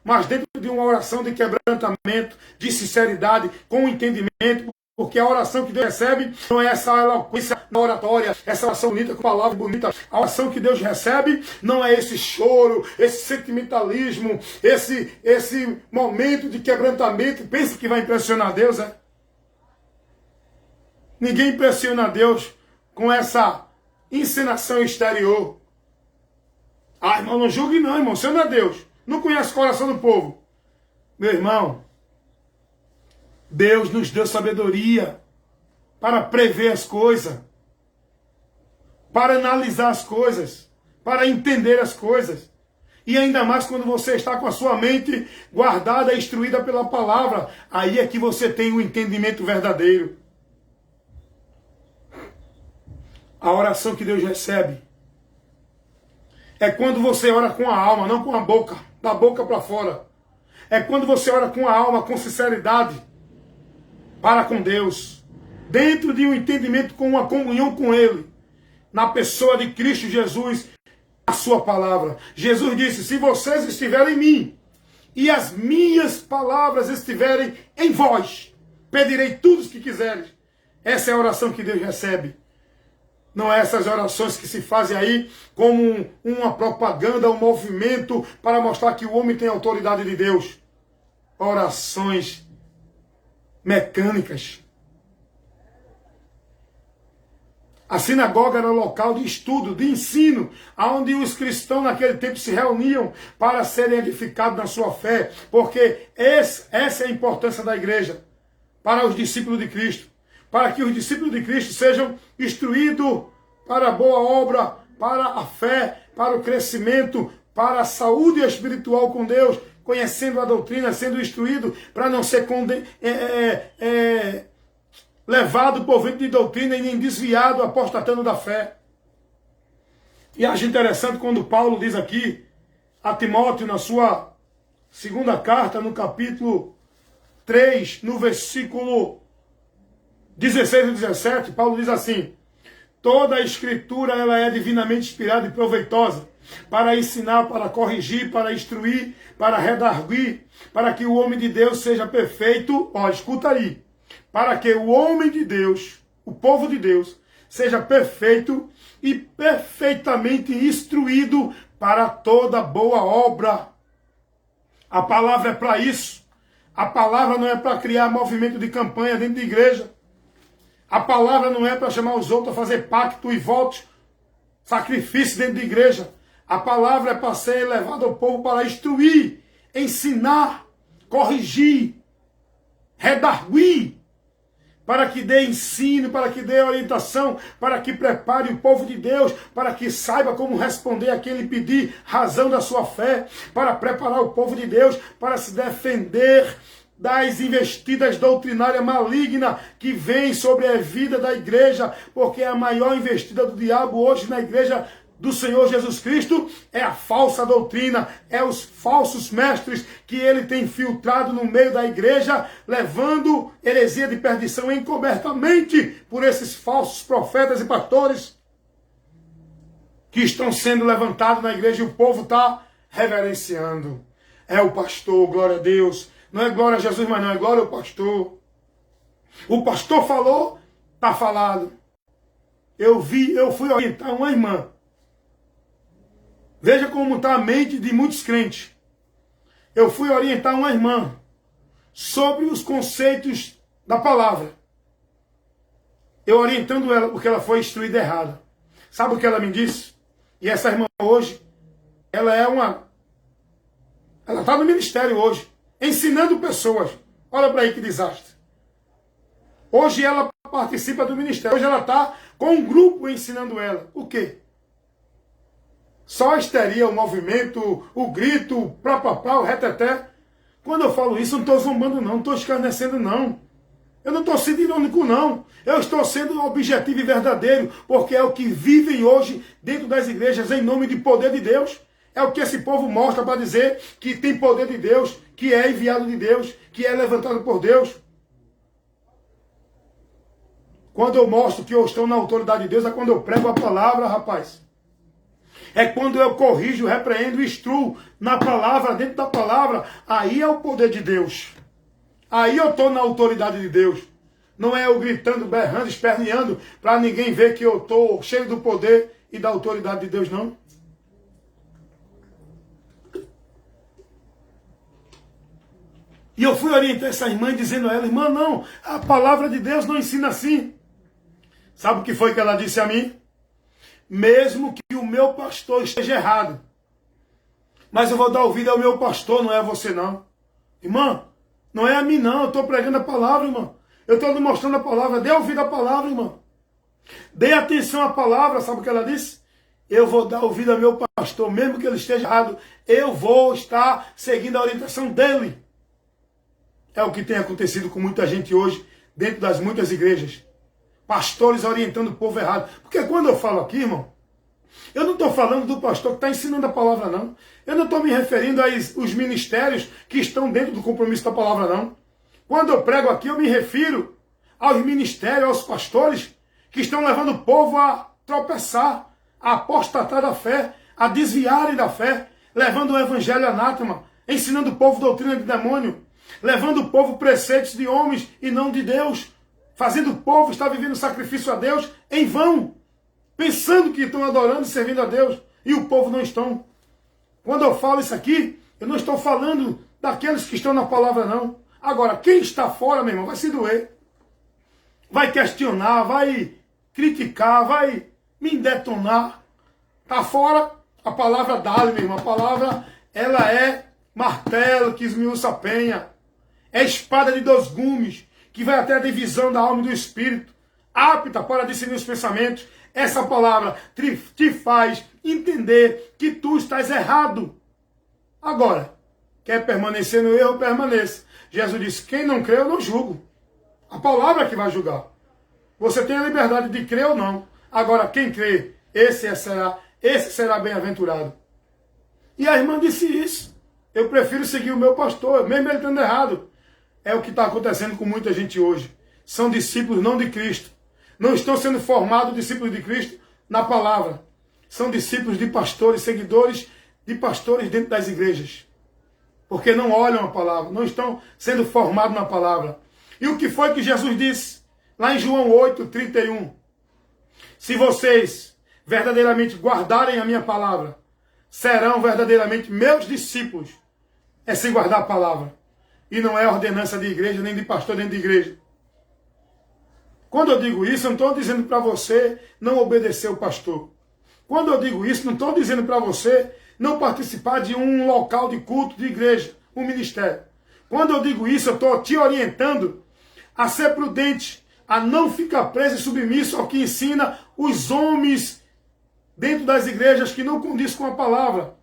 Speaker 1: mas dentro de uma oração de quebrantamento, de sinceridade, com entendimento, porque a oração que Deus recebe não é essa eloquência na oratória, essa oração bonita com palavras bonitas. A oração que Deus recebe não é esse choro, esse sentimentalismo, esse momento de quebrantamento. Pensa que vai impressionar Deus, é? Ninguém impressiona Deus com essa encenação exterior. Ah, irmão, não julgue não, irmão. Você não é Deus. Não conhece o coração do povo. Meu irmão, Deus nos deu sabedoria para prever as coisas, para analisar as coisas, para entender as coisas. E ainda mais quando você está com a sua mente guardada e instruída pela palavra. Aí é que você tem o entendimento verdadeiro. A oração que Deus recebe é quando você ora com a alma, não com a boca, da boca para fora. É quando você ora com a alma, com sinceridade, para com Deus, dentro de um entendimento, com uma comunhão com Ele, na pessoa de Cristo Jesus, a sua palavra. Jesus disse, se vocês estiverem em mim, e as minhas palavras estiverem em vós, pedirei tudo o que quiseres. Essa é a oração que Deus recebe. Não é essas orações que se fazem aí como uma propaganda, um movimento para mostrar que o homem tem autoridade de Deus. Orações mecânicas. A sinagoga era um local de estudo, de ensino, onde os cristãos naquele tempo se reuniam para serem edificados na sua fé, porque essa é a importância da igreja para os discípulos de Cristo, para que os discípulos de Cristo sejam instruídos para a boa obra, para a fé, para o crescimento, para a saúde espiritual com Deus, conhecendo a doutrina, sendo instruído para não ser levado por vento de doutrina e nem desviado, apostatando da fé. E acho interessante quando Paulo diz aqui a Timóteo, na sua segunda carta, no capítulo 3, no versículo 16 e 17, Paulo diz assim, toda a escritura ela é divinamente inspirada e proveitosa para ensinar, para corrigir, para instruir, para redarguir, para que o homem de Deus seja perfeito. Ó, escuta aí. Para que o homem de Deus, o povo de Deus, seja perfeito e perfeitamente instruído para toda boa obra. A palavra é para isso. A palavra não é para criar movimento de campanha dentro da igreja. A palavra não é para chamar os outros a fazer pacto e votos, sacrifício dentro da igreja. A palavra é para ser levada ao povo para instruir, ensinar, corrigir, redarguir, para que dê ensino, para que dê orientação, para que prepare o povo de Deus, para que saiba como responder a quem lhe pedir razão da sua fé, para preparar o povo de Deus para se defender das investidas doutrinárias malignas que vêm sobre a vida da igreja, porque a maior investida do diabo hoje na igreja do Senhor Jesus Cristo é a falsa doutrina, é os falsos mestres que ele tem filtrado no meio da igreja, levando heresia de perdição encobertamente por esses falsos profetas e pastores que estão sendo levantados na igreja e o povo está reverenciando. É o pastor, glória a Deus. Não é glória a Jesus, mas não é glória ao pastor. O pastor falou, está falado. Eu fui orientar uma irmã. Veja como está a mente de muitos crentes. Eu fui orientar uma irmã sobre os conceitos da palavra. Eu orientando ela porque ela foi instruída errada. Sabe o que ela me disse? E essa irmã hoje, ela está no ministério hoje, ensinando pessoas. Olha para aí que desastre. Hoje ela participa do ministério. Hoje ela está com um grupo ensinando ela. O quê? Só a histeria, o movimento, o grito, o prapapá, o reteté. Quando eu falo isso, eu não estou zombando não estou escarnecendo não. Eu não estou sendo irônico não. Eu estou sendo objetivo e verdadeiro, porque é o que vivem hoje dentro das igrejas em nome de poder de Deus. É o que esse povo mostra para dizer que tem poder de Deus, que é enviado de Deus, que é levantado por Deus. Quando eu mostro que eu estou na autoridade de Deus, é quando eu prego a palavra, rapaz. É quando eu corrijo, repreendo, instruo na palavra, dentro da palavra. Aí é o poder de Deus. Aí eu estou na autoridade de Deus. Não é eu gritando, berrando, esperneando, para ninguém ver que eu estou cheio do poder e da autoridade de Deus, não. E eu fui orientar essa irmã dizendo a ela, irmã, não, a palavra de Deus não ensina assim. Sabe o que foi que ela disse a mim? Mesmo que o meu pastor esteja errado, mas eu vou dar ouvido ao meu pastor, não é a você não. Irmã, não é a mim não, eu estou pregando a palavra, irmã. Eu estou lhe mostrando a palavra, dê ouvido à palavra, irmã. Dê atenção à palavra, sabe o que ela disse? Eu vou dar ouvido ao meu pastor, mesmo que ele esteja errado, eu vou estar seguindo a orientação dele. É o que tem acontecido com muita gente hoje, dentro das muitas igrejas. Pastores orientando o povo errado. Porque quando eu falo aqui, irmão, eu não estou falando do pastor que está ensinando a palavra, não. Eu não estou me referindo aos ministérios que estão dentro do compromisso da palavra, não. Quando eu prego aqui, eu me refiro aos ministérios, aos pastores que estão levando o povo a tropeçar, a apostatar da fé, a desviarem da fé, levando o evangelho anátema, ensinando o povo doutrina de demônio, levando o povo preceitos de homens e não de Deus, fazendo o povo estar vivendo sacrifício a Deus em vão, pensando que estão adorando e servindo a Deus, e o povo não estão. Quando eu falo isso aqui, eu não estou falando daqueles que estão na palavra, não. Agora, quem está fora, meu irmão, vai se doer. Vai questionar, vai criticar, vai me detonar. Está fora, a palavra dá-lhe, meu irmão. A palavra, ela é martelo que esmiuça a penha. É espada de 2 gumes, que vai até a divisão da alma e do espírito, apta para discernir os pensamentos. Essa palavra te faz entender que tu estás errado. Agora, quer permanecer no erro, permaneça. Jesus disse, quem não crê, eu não julgo. A palavra é que vai julgar. Você tem a liberdade de crer ou não. Agora, quem crê, esse será bem-aventurado. E a irmã disse isso. Eu prefiro seguir o meu pastor, mesmo ele estando errado. É o que está acontecendo com muita gente hoje. São discípulos não de Cristo. Não estão sendo formados discípulos de Cristo na palavra. São discípulos de pastores, seguidores de pastores dentro das igrejas. Porque não olham a palavra, não estão sendo formados na palavra. E o que foi que Jesus disse? Lá em João 8:31. Se vocês verdadeiramente guardarem a minha palavra, serão verdadeiramente meus discípulos. É sem guardar a palavra. E não é ordenança de igreja, nem de pastor dentro de igreja. Quando eu digo isso, eu não estou dizendo para você não obedecer o pastor. Quando eu digo isso, não estou dizendo para você não participar de um local de culto, de igreja, um ministério. Quando eu digo isso, eu estou te orientando a ser prudente, a não ficar preso e submisso ao que ensina os homens dentro das igrejas que não condiz com a palavra.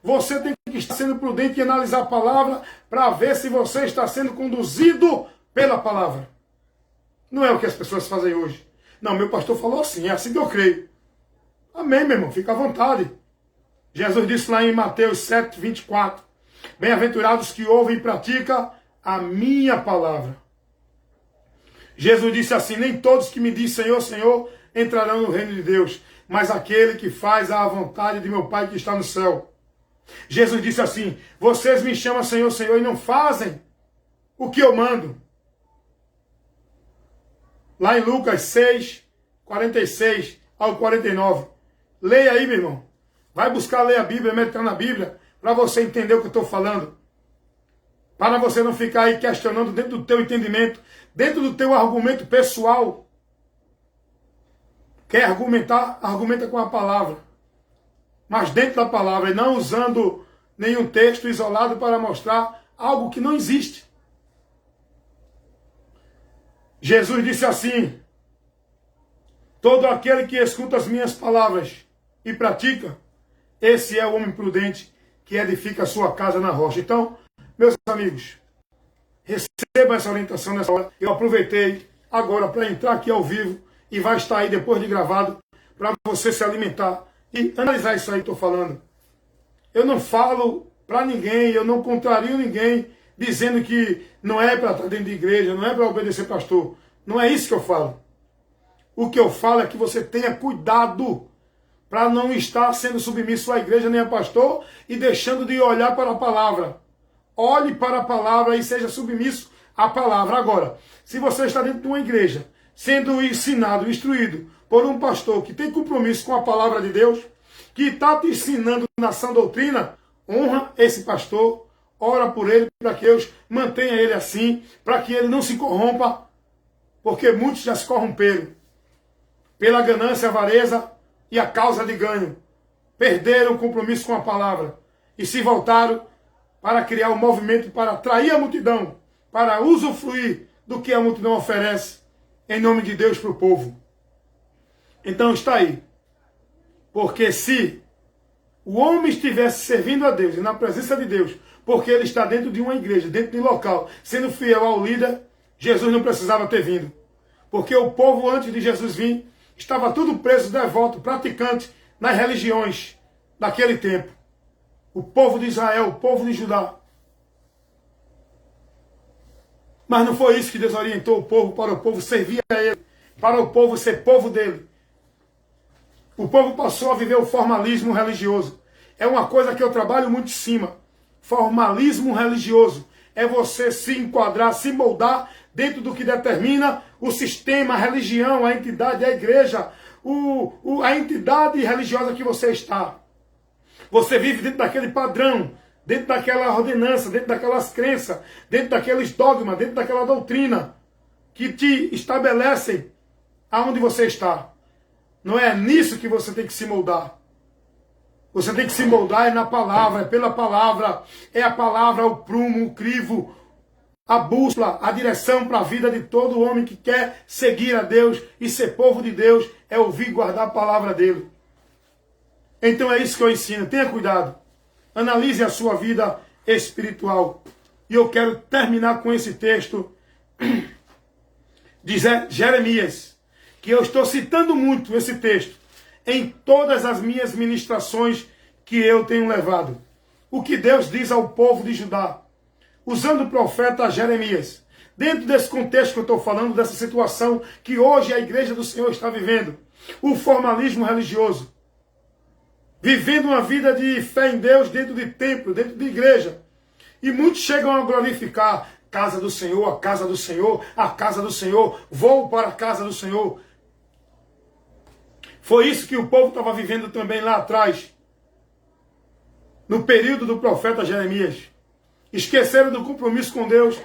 Speaker 1: Você tem que estar sendo prudente e analisar a palavra para ver se você está sendo conduzido pela palavra. Não é o que as pessoas fazem hoje. Não, meu pastor falou assim, é assim que eu creio. Amém, meu irmão, fica à vontade. Jesus disse lá em Mateus 7:24, bem-aventurados que ouvem e praticam a minha palavra. Jesus disse assim, nem todos que me dizem Senhor, Senhor, entrarão no reino de Deus, mas aquele que faz a vontade de meu Pai que está no céu. Jesus disse assim, vocês me chamam Senhor, Senhor, e não fazem o que eu mando. Lá em Lucas 6:46 ao 49. Leia aí, meu irmão. Vai buscar ler a Bíblia, meditar na Bíblia, para você entender o que eu estou falando. Para você não ficar aí questionando dentro do teu entendimento, dentro do teu argumento pessoal. Quer argumentar? Argumenta com a palavra. Mas dentro da palavra, e não usando nenhum texto isolado para mostrar algo que não existe. Jesus disse assim, todo aquele que escuta as minhas palavras e pratica, esse é o homem prudente que edifica a sua casa na rocha. Então, meus amigos, receba essa orientação nessa hora. Eu aproveitei agora para entrar aqui ao vivo e vai estar aí depois de gravado para você se alimentar e analisar isso aí que estou falando. Eu não falo para ninguém, eu não contrario ninguém dizendo que não é para estar dentro de igreja, não é para obedecer pastor. Não é isso que eu falo. O que eu falo é que você tenha cuidado para não estar sendo submisso à igreja nem a pastor e deixando de olhar para a palavra. Olhe para a palavra e seja submisso à palavra. Agora, se você está dentro de uma igreja, sendo ensinado, instruído por um pastor que tem compromisso com a palavra de Deus, que está te ensinando na sã doutrina, honra esse pastor, ora por ele, para que Deus mantenha ele assim, para que ele não se corrompa, porque muitos já se corromperam pela ganância, avareza e a causa de ganho. Perderam o compromisso com a palavra e se voltaram para criar um movimento para atrair a multidão, para usufruir do que a multidão oferece em nome de Deus para o povo. Então está aí. Porque se o homem estivesse servindo a Deus e na presença de Deus, porque ele está dentro de uma igreja, dentro de um local, sendo fiel ao líder, Jesus não precisava ter vindo. Porque o povo, antes de Jesus vir, estava tudo preso, devoto, praticante nas religiões daquele tempo. O povo de Israel, o povo de Judá. Mas não foi isso que desorientou o povo para o povo servir a ele, para o povo ser povo dele. O povo passou a viver o formalismo religioso. É uma coisa que eu trabalho muito em cima. Formalismo religioso é você se enquadrar, se moldar dentro do que determina o sistema, a religião, a entidade, a igreja, a entidade religiosa que você está. Você vive dentro daquele padrão, dentro daquela ordenança, dentro daquelas crenças, dentro daqueles dogmas, dentro daquela doutrina que te estabelecem aonde você está. Não é nisso que você tem que se moldar. Você tem que se moldar na palavra, é pela palavra. É a palavra, o prumo, o crivo, a bússola, a direção para a vida de todo homem que quer seguir a Deus e ser povo de Deus, é ouvir e guardar a palavra dele. Então é isso que eu ensino. Tenha cuidado. Analise a sua vida espiritual. E eu quero terminar com esse texto de Jeremias, que eu estou citando muito esse texto em todas as minhas ministrações que eu tenho levado. O que Deus diz ao povo de Judá, usando o profeta Jeremias. Dentro desse contexto que eu estou falando, dessa situação que hoje a igreja do Senhor está vivendo. O formalismo religioso. Vivendo uma vida de fé em Deus dentro de templo, dentro de igreja. E muitos chegam a glorificar casa do Senhor, a casa do Senhor, a casa do Senhor, vou para a casa do Senhor. Foi isso que o povo estava vivendo também lá atrás, no período do profeta Jeremias. Esqueceram do compromisso com Deus,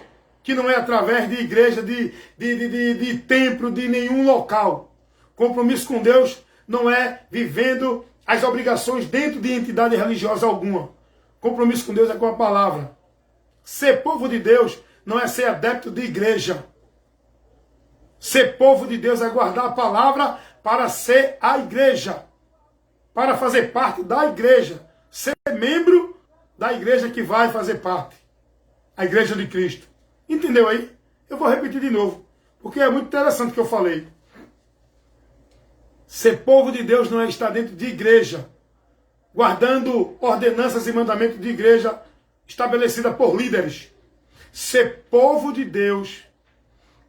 Speaker 1: que não é através de igreja, de templo, de nenhum local. Compromisso com Deus não é vivendo as obrigações dentro de entidade religiosa alguma. Compromisso com Deus é com a palavra. Ser povo de Deus não é ser adepto de igreja. Ser povo de Deus é guardar a palavra para ser a igreja. Para fazer parte da igreja. Ser membro da igreja que vai fazer parte. A igreja de Cristo. Entendeu aí? Eu vou repetir de novo. Porque é muito interessante o que eu falei. Ser povo de Deus não é estar dentro de igreja, guardando ordenanças e mandamentos de igreja estabelecida por líderes. Ser povo de Deus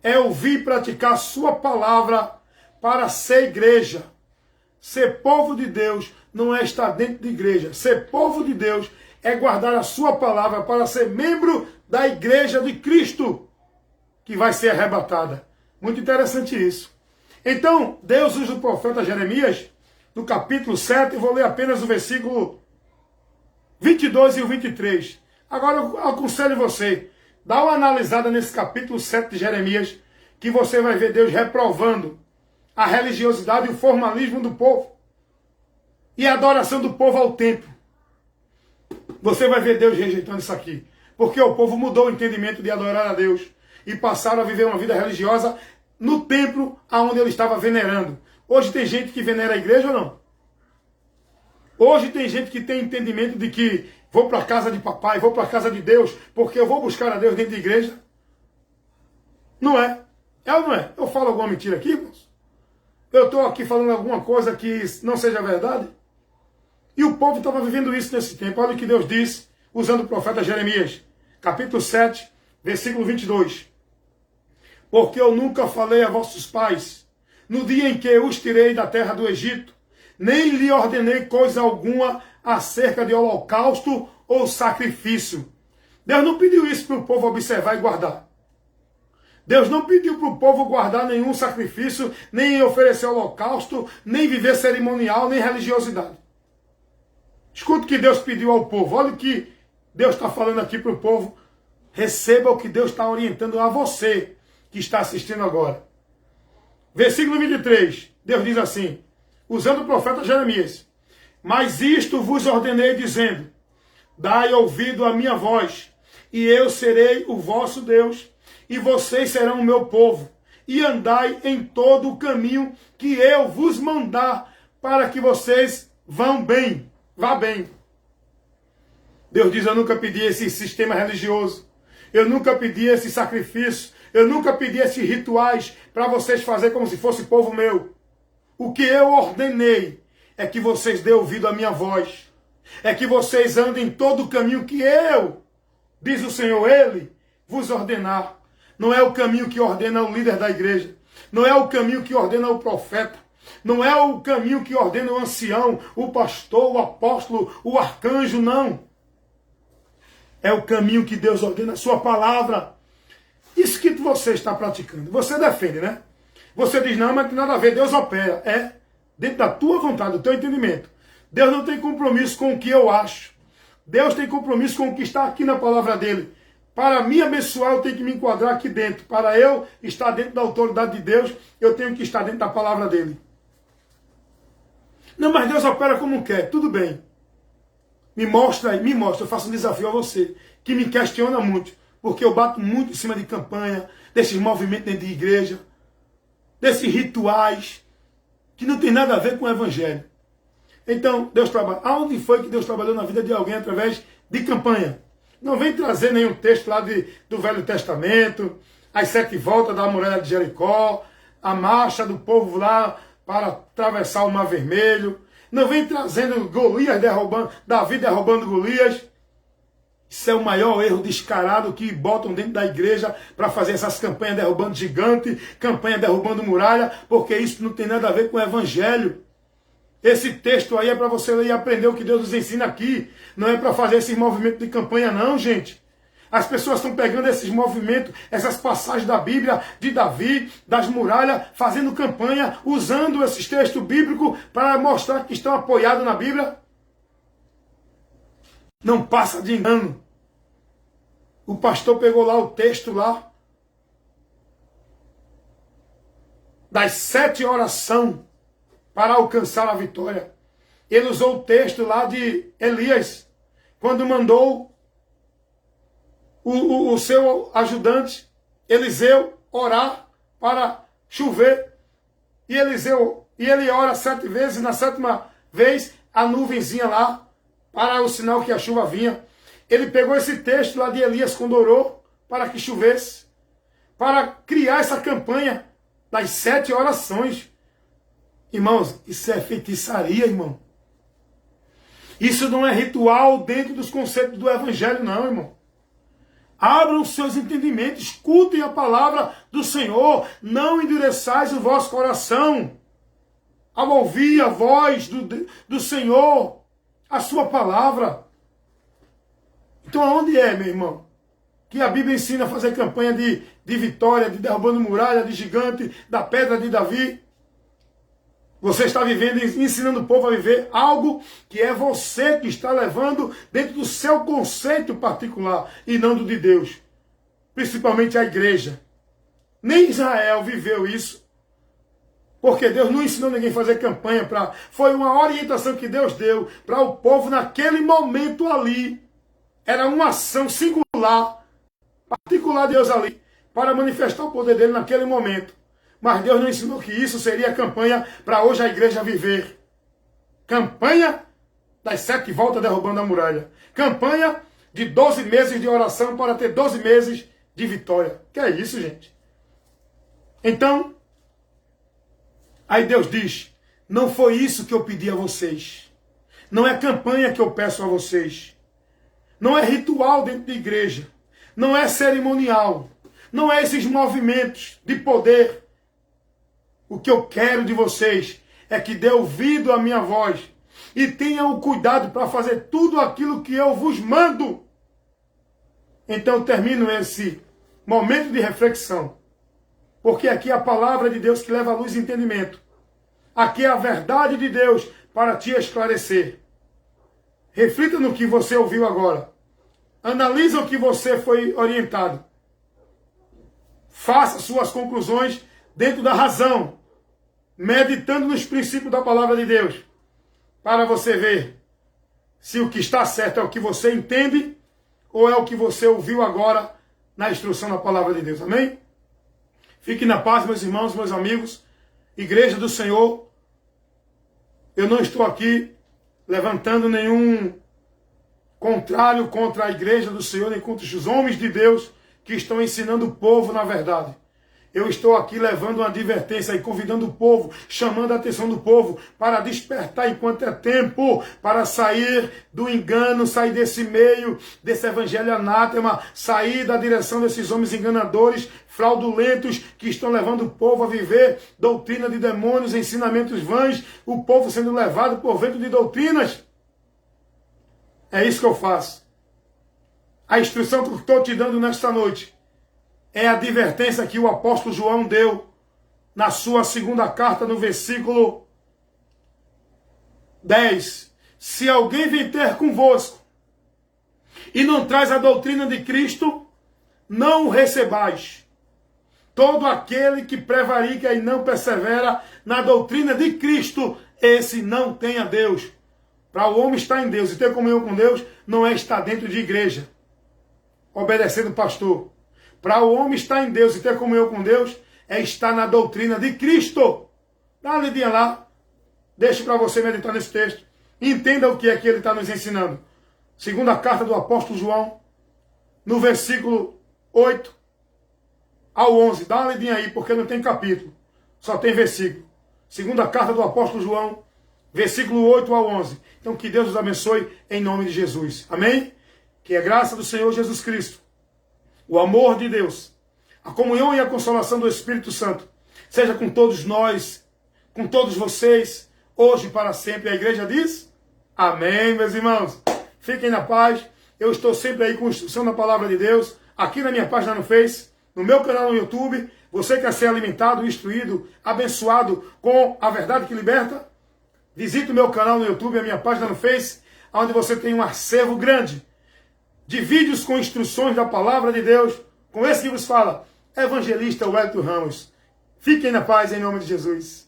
Speaker 1: é ouvir e praticar sua palavra para ser igreja. Ser povo de Deus não é estar dentro de igreja. Ser povo de Deus é guardar a sua palavra para ser membro da igreja de Cristo, que vai ser arrebatada. Muito interessante isso. Então, Deus usa o profeta Jeremias, no capítulo 7, eu vou ler apenas o versículo 22 e o 23. Agora eu aconselho você, dá uma analisada nesse capítulo 7 de Jeremias, que você vai ver Deus reprovando a religiosidade e o formalismo do povo, e a adoração do povo ao templo. Você vai ver Deus rejeitando isso aqui, porque o povo mudou o entendimento de adorar a Deus, e passaram a viver uma vida religiosa no templo aonde ele estava venerando. Hoje tem gente que venera a igreja ou não? Hoje tem gente que tem entendimento de que vou para a casa de papai, vou para a casa de Deus, porque eu vou buscar a Deus dentro de igreja. Não é? É ou não é? Eu falo alguma mentira aqui, irmãos? Eu estou aqui falando alguma coisa que não seja verdade? E o povo estava vivendo isso nesse tempo. Olha o que Deus diz, usando o profeta Jeremias, capítulo 7, versículo 22. Porque eu nunca falei a vossos pais, no dia em que os tirei da terra do Egito, nem lhe ordenei coisa alguma acerca de holocausto ou sacrifício. Deus não pediu isso para o povo observar e guardar. Deus não pediu para o povo guardar nenhum sacrifício, nem oferecer holocausto, nem viver cerimonial, nem religiosidade. Escuta o que Deus pediu ao povo. Olha o que Deus está falando aqui para o povo. Receba o que Deus está orientando a você que está assistindo agora. Versículo 23. Deus diz assim, usando o profeta Jeremias. Mas isto vos ordenei dizendo, dai ouvido à minha voz, e eu serei o vosso Deus, e vocês serão o meu povo, e andai em todo o caminho que eu vos mandar, para que vocês vá bem. Deus diz, eu nunca pedi esse sistema religioso, eu nunca pedi esse sacrifício, eu nunca pedi esses rituais para vocês fazerem como se fosse povo meu. O que eu ordenei é que vocês dêem ouvido à minha voz, é que vocês andem em todo o caminho que eu, diz o Senhor, Ele, vos ordenar. Não é o caminho que ordena o líder da igreja. Não é o caminho que ordena o profeta. Não é o caminho que ordena o ancião, o pastor, o apóstolo, o arcanjo, não. É o caminho que Deus ordena, a sua palavra. Isso que você está praticando. Você defende, né? Você diz, não, mas não tem nada a ver, Deus opera. É dentro da tua vontade, do teu entendimento. Deus não tem compromisso com o que eu acho. Deus tem compromisso com o que está aqui na palavra dele. Para me abençoar, eu tenho que me enquadrar aqui dentro. Para eu estar dentro da autoridade de Deus, eu tenho que estar dentro da palavra dele. Não, mas Deus opera como quer. Tudo bem. Me mostra aí, me mostra. Eu faço um desafio a você, que me questiona muito. Porque eu bato muito em cima de campanha, desses movimentos dentro de igreja, desses rituais, que não tem nada a ver com o evangelho. Então, Deus trabalha. Aonde foi que Deus trabalhou na vida de alguém através de campanha? Não vem trazer nenhum texto lá do Velho Testamento, as 7 voltas da muralha de Jericó, a marcha do povo lá para atravessar o Mar Vermelho. Não vem trazendo Golias derrubando, Davi derrubando Golias. Isso é o maior erro descarado que botam dentro da igreja para fazer essas campanhas derrubando gigante, campanha derrubando muralha, porque isso não tem nada a ver com o evangelho. Esse texto aí é para você ler e aprender o que Deus nos ensina aqui. Não é para fazer esses movimentos de campanha não, gente. As pessoas estão pegando esses movimentos, essas passagens da Bíblia, de Davi, das muralhas, fazendo campanha, usando esses textos bíblicos para mostrar que estão apoiados na Bíblia. Não passa de engano. O pastor pegou lá o texto lá, das 7 orações, para alcançar a vitória. Ele usou o texto lá de Elias, quando mandou o seu ajudante, Eliseu, orar para chover. E ele ora 7 vezes, na 7ª vez, a nuvenzinha lá, para o sinal que a chuva vinha. Ele pegou esse texto lá de Elias, quando orou, para que chovesse, para criar essa campanha das 7 orações. Irmãos, isso é feitiçaria, irmão. Isso não é ritual dentro dos conceitos do evangelho, não, irmão. Abram os seus entendimentos, escutem a palavra do Senhor, não endureçais o vosso coração. Ao ouvir a voz do Senhor, a sua palavra. Então aonde é, meu irmão, que a Bíblia ensina a fazer campanha de vitória, de derrubando muralha, de gigante, da pedra de Davi? Você está vivendo, ensinando o povo a viver algo que é você que está levando dentro do seu conceito particular e não do de Deus. Principalmente a igreja. Nem Israel viveu isso. Porque Deus não ensinou ninguém a fazer campanha para... Foi uma orientação que Deus deu para o povo naquele momento ali. Era uma ação singular, particular de Deus ali, para manifestar o poder dele naquele momento. Mas Deus não ensinou que isso seria campanha para hoje a igreja viver. Campanha das 7 voltas derrubando a muralha. Campanha de 12 meses de oração para ter 12 meses de vitória. Que é isso, gente? Então, aí Deus diz, não foi isso que eu pedi a vocês. Não é campanha que eu peço a vocês. Não é ritual dentro da igreja. Não é cerimonial. Não é esses movimentos de poder. O que eu quero de vocês é que dê ouvido à minha voz e tenham o cuidado para fazer tudo aquilo que eu vos mando. Então eu termino esse momento de reflexão, porque aqui é a palavra de Deus que leva à luz e entendimento. Aqui é a verdade de Deus para te esclarecer. Reflita no que você ouviu agora. Analisa o que você foi orientado. Faça suas conclusões dentro da razão, meditando nos princípios da palavra de Deus, para você ver se o que está certo é o que você entende ou é o que você ouviu agora na instrução da palavra de Deus. Amém? Fique na paz, meus irmãos, meus amigos. Igreja do Senhor, eu não estou aqui levantando nenhum contrário contra a igreja do Senhor, nem contra os homens de Deus que estão ensinando o povo na verdade. Eu estou aqui levando uma advertência e convidando o povo, chamando a atenção do povo para despertar enquanto é tempo, para sair do engano, sair desse meio, desse evangelho anátema, sair da direção desses homens enganadores, fraudulentos, que estão levando o povo a viver doutrina de demônios, ensinamentos vãs, o povo sendo levado por vento de doutrinas. É isso que eu faço. A instrução que eu estou te dando nesta noite é a advertência que o apóstolo João deu na sua segunda carta, no versículo 10. Se alguém vem ter convosco e não traz a doutrina de Cristo, não o recebais. Todo aquele que prevarica e não persevera na doutrina de Cristo, esse não tem a Deus. Para o homem estar em Deus e ter comunhão com Deus, não é estar dentro de igreja, obedecendo o pastor. Para o homem estar em Deus e ter comunhão com Deus, é estar na doutrina de Cristo. Dá uma lidinha lá. Deixe para você meditar nesse texto. Entenda o que é que ele está nos ensinando. Segunda carta do apóstolo João, no versículo 8 ao 11. Dá uma lidinha aí, porque não tem capítulo. Só tem versículo. Segunda carta do apóstolo João, versículo 8 ao 11. Então que Deus os abençoe em nome de Jesus. Amém? Que a graça do Senhor Jesus Cristo, o amor de Deus, a comunhão e a consolação do Espírito Santo, seja com todos nós, com todos vocês, hoje e para sempre. A igreja diz, amém, meus irmãos. Fiquem na paz. Eu estou sempre aí com instrução da palavra de Deus, aqui na minha página no Face, no meu canal no YouTube. Você quer ser alimentado, instruído, abençoado com a verdade que liberta? Visite o meu canal no YouTube, a minha página no Face, onde você tem um acervo grande de vídeos com instruções da palavra de Deus, com esse que vos fala, Evangelista Wellington Ramos. Fiquem na paz em nome de Jesus.